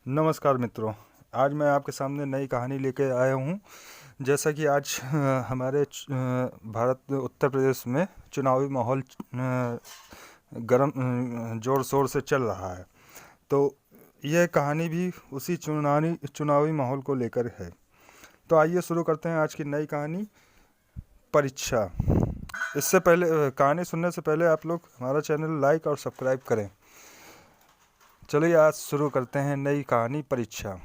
नमस्कार मित्रों। आज मैं आपके सामने नई कहानी लेके आया हूँ। जैसा कि आज हमारे भारत उत्तर प्रदेश में चुनावी माहौल गरम ज़ोर शोर से चल रहा है, तो यह कहानी भी उसी चुनावी माहौल को लेकर है। तो आइए शुरू करते हैं आज की नई कहानी, परीक्षा। इससे पहले कहानी सुनने से पहले आप लोग हमारा चैनल लाइक और सब्सक्राइब करें। चलिए आज शुरू करते हैं नई कहानी, परीक्षा।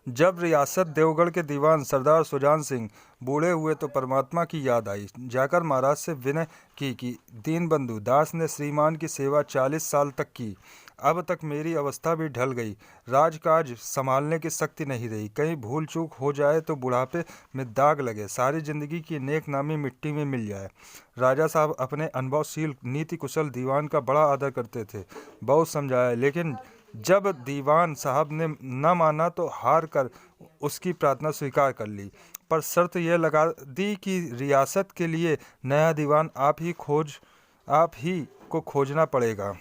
जब रियासत देवगढ़ के दीवान सरदार सुजान सिंह बूढ़े हुए तो परमात्मा की याद आई। जाकर महाराज से विनय की कि दीनबंधु दास ने श्रीमान की सेवा 40 साल तक की। अब तक मेरी अवस्था भी ढल गई, राजकाज संभालने की शक्ति नहीं रही। कहीं भूल चूक हो जाए तो बुढ़ापे में दाग लगे, सारी जिंदगी की नेक नामी मिट्टी में मिल जाए। राजा साहब अपने अनुभवशील नीति कुशल दीवान का बड़ा आदर करते थे। बहुत समझाया, लेकिन जब दीवान साहब ने न माना तो हार कर उसकी प्रार्थना स्वीकार कर ली, पर शर्त यह लगा दी कि रियासत के लिए नया दीवान आप ही को खोजना पड़ेगा।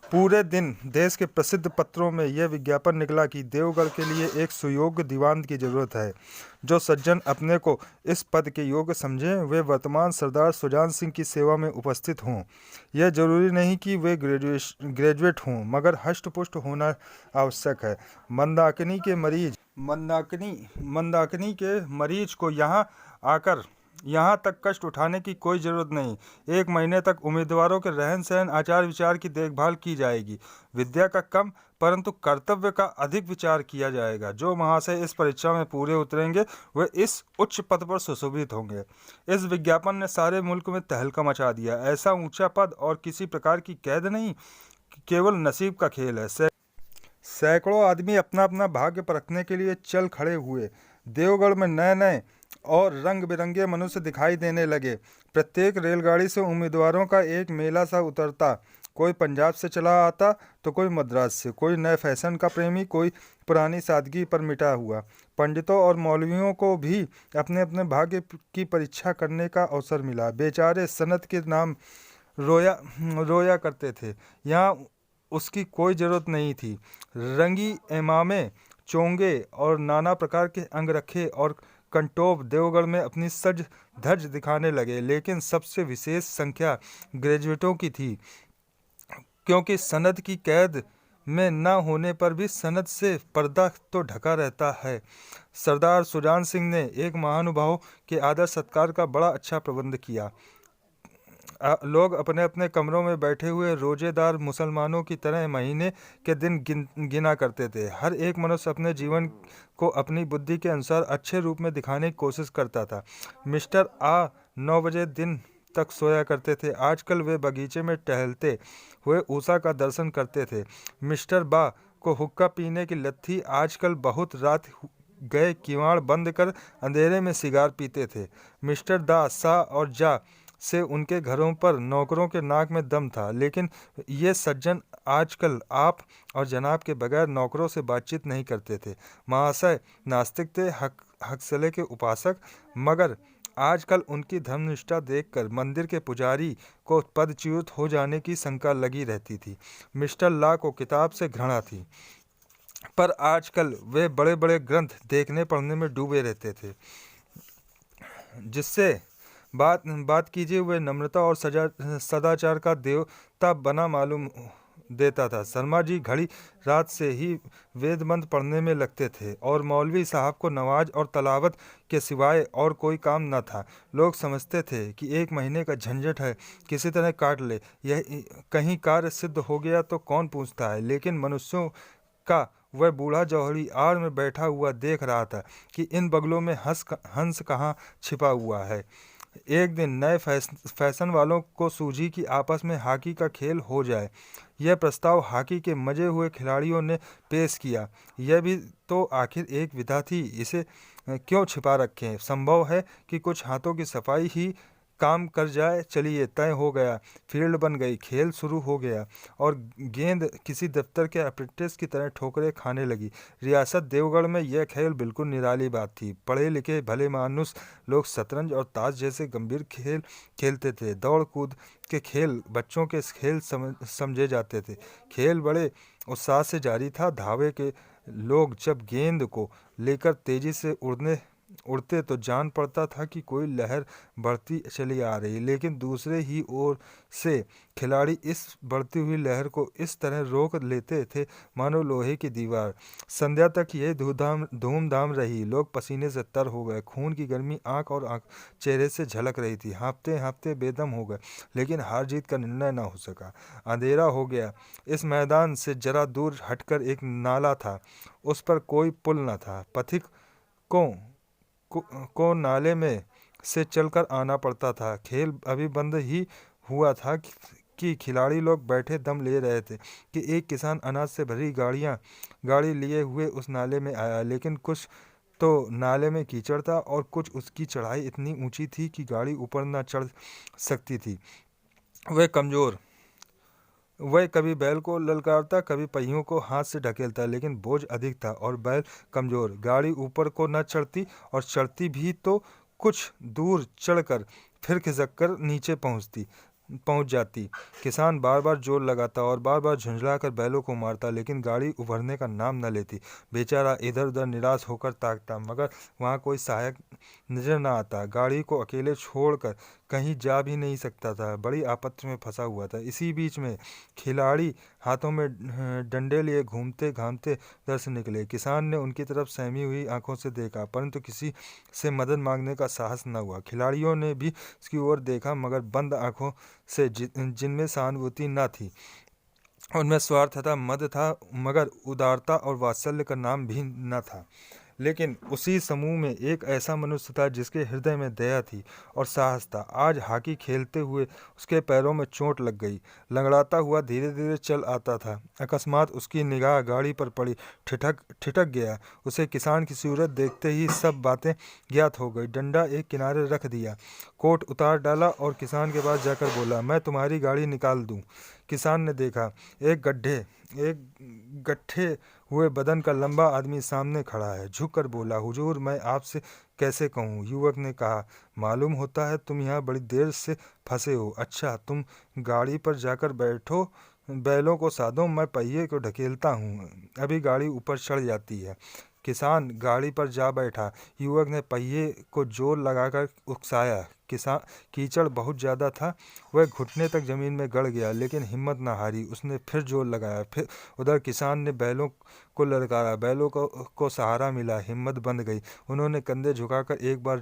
पूरे दिन देश के प्रसिद्ध पत्रों में यह विज्ञापन निकला कि देवगढ़ के लिए एक सुयोग्य दीवान की जरूरत है। जो सज्जन अपने को इस पद के योग्य समझें वे वर्तमान सरदार सुजान सिंह की सेवा में उपस्थित हों। यह जरूरी नहीं कि वे ग्रेजुएट हों, मगर हष्टपुष्ट होना आवश्यक है। मंदाकिनी के मरीज को यहाँ तक कष्ट उठाने की कोई ज़रूरत नहीं। 1 महीने तक उम्मीदवारों के रहन सहन आचार विचार की देखभाल की जाएगी। विद्या का कम परंतु कर्तव्य का अधिक विचार किया जाएगा। जो महाशय इस परीक्षा में पूरे उतरेंगे वे इस उच्च पद पर सुशोभित होंगे। इस विज्ञापन ने सारे मुल्क में तहलका मचा दिया। ऐसा ऊंचा पद और किसी प्रकार की कैद नहीं, केवल नसीब का खेल है। सैकड़ों आदमी अपना अपना भाग्य परखने के लिए चल खड़े हुए। देवगढ़ में नए नए और रंग बिरंगे मनुष्य दिखाई देने लगे। प्रत्येक रेलगाड़ी से उम्मीदवारों का एक मेला सा उतरता। कोई पंजाब से चला आता तो कोई मद्रास से, कोई नए फैशन का प्रेमी, कोई पुरानी सादगी पर मिटा हुआ। पंडितों और मौलवियों को भी अपने अपने भाग्य की परीक्षा करने का अवसर मिला। बेचारे सनत के नाम रोया करते थे, यहाँ उसकी कोई ज़रूरत नहीं थी। रंगी इमामे, चोंगे और नाना प्रकार के अंगरखे और कंटोप देवगढ़ में अपनी सज धज दिखाने लगे, लेकिन सबसे विशेष संख्या ग्रेजुएटों की थी, क्योंकि सनद की कैद में न होने पर भी सनद से पर्दा तो ढका रहता है। सरदार सुजान सिंह ने एक महानुभाव के आदर सत्कार का बड़ा अच्छा प्रबंध किया। लोग अपने अपने कमरों में बैठे हुए रोजेदार मुसलमानों की तरह महीने के दिन गिना करते थे। हर एक मनुष्य अपने जीवन को अपनी बुद्धि के अनुसार अच्छे रूप में दिखाने की कोशिश करता था। मिस्टर 9 बजे दिन तक सोया करते थे। आजकल वे बगीचे में टहलते हुए उषा का दर्शन करते थे। मिस्टर बा को हुक्का पीने की लत थी। आजकल बहुत रात गए किवाड़ बंद कर अंधेरे में सिगार पीते थे। मिस्टर दा, सा और जा से उनके घरों पर नौकरों के नाक में दम था, लेकिन ये सज्जन आजकल आप और जनाब के बगैर नौकरों से बातचीत नहीं करते थे। महाशय नास्तिक थे, हकसले के उपासक, मगर आजकल उनकी धर्मनिष्ठा देखकर मंदिर के पुजारी को पदच्युत हो जाने की शंका लगी रहती थी। मिस्टर ला को किताब से घृणा थी, पर आजकल वे बड़े बड़े ग्रंथ देखने पढ़ने में डूबे रहते थे। जिससे बात कीजिए वे नम्रता और सदाचार का देवता बना मालूम देता था। शर्मा जी घड़ी रात से ही वेद मंत्र पढ़ने में लगते थे और मौलवी साहब को नमाज और तलावत के सिवाय और कोई काम न था। लोग समझते थे कि 1 महीने का झंझट है, किसी तरह काट ले, यह कहीं कार्य सिद्ध हो गया तो कौन पूछता है। लेकिन मनुष्यों का वह बूढ़ा जौहरी आड़ में बैठा हुआ देख रहा था कि इन बगलों में हंस कहाँ छिपा हुआ है। एक दिन नए फैशन वालों को सूझी कि आपस में हॉकी का खेल हो जाए। यह प्रस्ताव हॉकी के मजे हुए खिलाड़ियों ने पेश किया। यह भी तो आखिर एक विधा थी, इसे क्यों छिपा रखें। संभव है कि कुछ हाथों की सफाई ही काम कर जाए, चलिए तय हो गया। फील्ड बन गई, खेल शुरू हो गया और गेंद किसी दफ्तर के अप्रेंटिस की तरह ठोकरें खाने लगी। रियासत देवगढ़ में यह खेल बिल्कुल निराली बात थी। पढ़े लिखे भले मानुस लोग शतरंज और ताश जैसे गंभीर खेल खेलते थे। दौड़ कूद के खेल बच्चों के खेल समझे जाते थे। खेल बड़े उत्साह से जारी था। धावे के लोग जब गेंद को लेकर तेजी से उड़ते तो जान पड़ता था कि कोई लहर बढ़ती चली आ रही, लेकिन दूसरे ही ओर से खिलाड़ी इस बढ़ती हुई लहर को इस तरह रोक लेते थे मानो लोहे की दीवार। संध्या तक ये धूमधाम रही। लोग पसीने से तर हो गए। खून की गर्मी आंख और चेहरे से झलक रही थी। हाँफते हाँफते बेदम हो गए, लेकिन हार जीत का निर्णय न हो सका। अंधेरा हो गया। इस मैदान से जरा दूर हटकर एक नाला था। उस पर कोई पुल न था। पथिक को को नाले में से चलकर आना पड़ता था। खेल अभी बंद ही हुआ था कि खिलाड़ी लोग बैठे दम ले रहे थे कि एक किसान अनाज से भरी गाड़ी लिए हुए उस नाले में आया। लेकिन कुछ तो नाले में कीचड़ था और कुछ उसकी चढ़ाई इतनी ऊंची थी कि गाड़ी ऊपर न चढ़ सकती थी। वह कभी बैल को ललकारता, कभी पहियों को हाथ से ढकेलता, लेकिन बोझ अधिक था और बैल कमजोर। गाड़ी ऊपर को न चढ़ती और चढ़ती भी तो कुछ दूर चढ़कर फिर खिसक नीचे पहुंच जाती। किसान बार बार जोर लगाता और बार बार झुंझलाकर बैलों को मारता, लेकिन गाड़ी उभरने का नाम न लेती। बेचारा इधर उधर निराश होकर ताकता, मगर वहाँ कोई सहायक नजर न आता। गाड़ी को अकेले छोड़कर कहीं जा भी नहीं सकता था। बड़ी आपत्ति में फंसा हुआ था। इसी बीच में खिलाड़ी हाथों में डंडे लिए घूमते घामते उधर से निकले। किसान ने उनकी तरफ सहमी हुई आंखों से देखा, परंतु किसी से मदद मांगने का साहस न हुआ। खिलाड़ियों ने भी उसकी ओर देखा, मगर बंद आंखों से, जिनमें सहानुभूति न थी। उनमें स्वार्थ था, मद था, मगर उदारता और वात्सल्य का नाम भी न था। लेकिन उसी समूह में एक ऐसा मनुष्य था जिसके हृदय में दया थी और साहस था। आज हॉकी खेलते हुए उसके पैरों में चोट लग गई। लंगड़ाता हुआ धीरे धीरे चल आता था। अकस्मात उसकी निगाह गाड़ी पर पड़ी। ठिठक गया। उसे किसान की सूरत देखते ही सब बातें ज्ञात हो गई। डंडा एक किनारे रख दिया, कोट उतार डाला और किसान के पास जाकर बोला, मैं तुम्हारी गाड़ी निकाल दूं। किसान ने देखा, एक गट्ठे हुए बदन का लंबा आदमी सामने खड़ा है। झुककर बोला, हुजूर, मैं आपसे कैसे कहूँ। युवक ने कहा, मालूम होता है तुम यहाँ बड़ी देर से फंसे हो। अच्छा, तुम गाड़ी पर जाकर बैठो, बैलों को साधो, मैं पहिए को ढकेलता हूँ, अभी गाड़ी ऊपर चढ़ जाती है। किसान गाड़ी पर जा बैठा। युवक ने पहिए को जोर लगाकर उकसाया। कीचड़ बहुत ज़्यादा था। वह घुटने तक जमीन में गड़ गया, लेकिन हिम्मत न हारी। उसने फिर जोर लगाया। फिर उधर किसान ने बैलों को ललकारा। बैलों को सहारा मिला। हिम्मत बंध गई। उन्होंने कंधे झुकाकर एक बार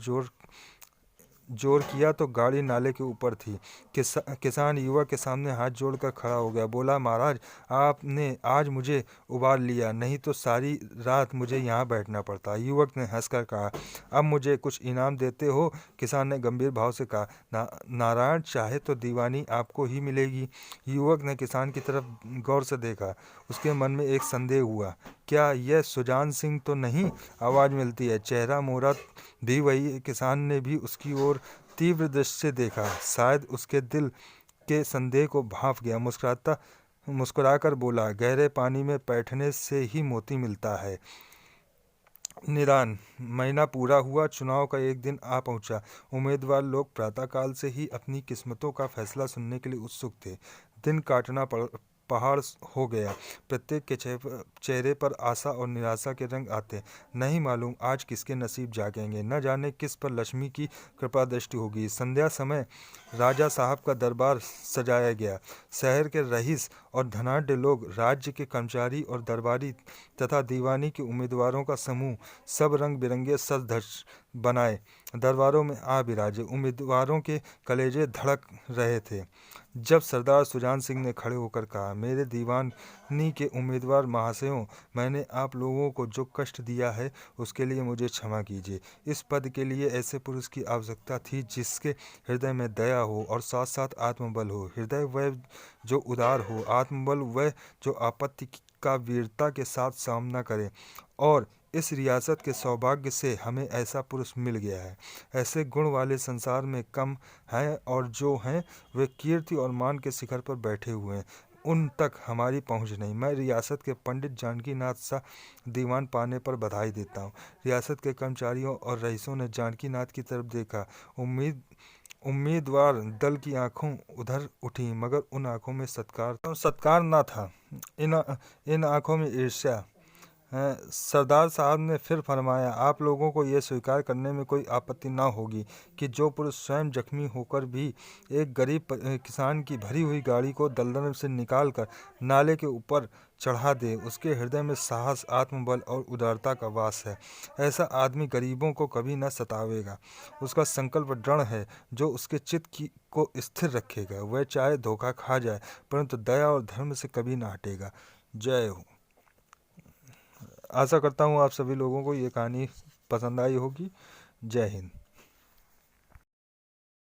जोर किया तो गाड़ी नाले के ऊपर थी। किसान युवक के सामने हाथ जोड़कर खड़ा हो गया। बोला, महाराज, आपने आज मुझे उबार लिया, नहीं तो सारी रात मुझे यहाँ बैठना पड़ता। युवक ने हंसकर कहा, अब मुझे कुछ इनाम देते हो? किसान ने गंभीर भाव से कहा, नारायण, चाहे तो दीवानी आपको ही मिलेगी। युवक ने किसान की तरफ गौर से देखा। उसके मन में एक संदेह हुआ, क्या यह सुजान सिंह तो नहीं? आवाज़ मिलती है, चेहरा मोहरा भी वही। किसान ने भी उसकी ओर तीव्र दृष्टि से देखा। शायद उसके दिल के संदेह को भांप गया। मुस्कुराकर बोला, गहरे पानी में बैठने से ही मोती मिलता है। निदान महीना पूरा हुआ। चुनाव का एक दिन आ पहुंचा। उम्मीदवार लोग प्रातःकाल से ही अपनी किस्मतों का फैसला सुनने के लिए उत्सुक थे। दिन काटना पहाड़ हो गया। प्रत्येक के चेहरे पर आशा और निराशा के रंग आते। नहीं मालूम आज किसके नसीब जागेंगे, न जाने किस पर लक्ष्मी की कृपा दृष्टि होगी। संध्या समय राजा साहब का दरबार सजाया गया। शहर के रईस और धनाढ्य लोग, राज्य के कर्मचारी और दरबारी तथा दीवानी के उम्मीदवारों का समूह, सब रंग बिरंगे सज धज बनाए दरबारों में आ बिराजे। उम्मीदवारों के कलेजे धड़क रहे थे जब सरदार सुजान सिंह ने खड़े होकर कहा, मेरे दीवानी के उम्मीदवार महाशयों, मैंने आप लोगों को जो कष्ट दिया है उसके लिए मुझे क्षमा कीजिए। इस पद के लिए ऐसे पुरुष की आवश्यकता थी जिसके हृदय में दया हो और साथ साथ आत्मबल हो। हृदय वह जो उदार हो, आत्मबल वह जो आपत्ति का वीरता के साथ सामना करे और इस रियासत के सौभाग्य से हमें ऐसा पुरुष मिल गया है। ऐसे गुण वाले संसार में कम हैं, और जो हैं वे कीर्ति और मान के शिखर पर बैठे हुए हैं। उन तक हमारी पहुंच नहीं। मैं रियासत के पंडित जानकीनाथ सा दीवान पाने पर बधाई देता हूँ। रियासत के कर्मचारियों और रईसों ने जानकीनाथ की तरफ देखा। उम्मीदवार दल की आंखों उधर उठी, मगर उन आंखों में सत्कार न था। इन आंखों में ईर्ष्या। सरदार साहब ने फिर फरमाया, आप लोगों को यह स्वीकार करने में कोई आपत्ति न होगी कि जो पुरुष स्वयं जख्मी होकर भी एक गरीब किसान की भरी हुई गाड़ी को दलदल से निकालकर नाले के ऊपर चढ़ा दे, उसके हृदय में साहस, आत्मबल और उदारता का वास है। ऐसा आदमी गरीबों को कभी न सतावेगा। उसका संकल्प दृढ़ है, जो उसके चित्त को स्थिर रखेगा। वह चाहे धोखा खा जाए, परंतु दया और धर्म से कभी न हटेगा। जय हो। आशा करता हूँ आप सभी लोगों को ये कहानी पसंद आई होगी। जय हिंद।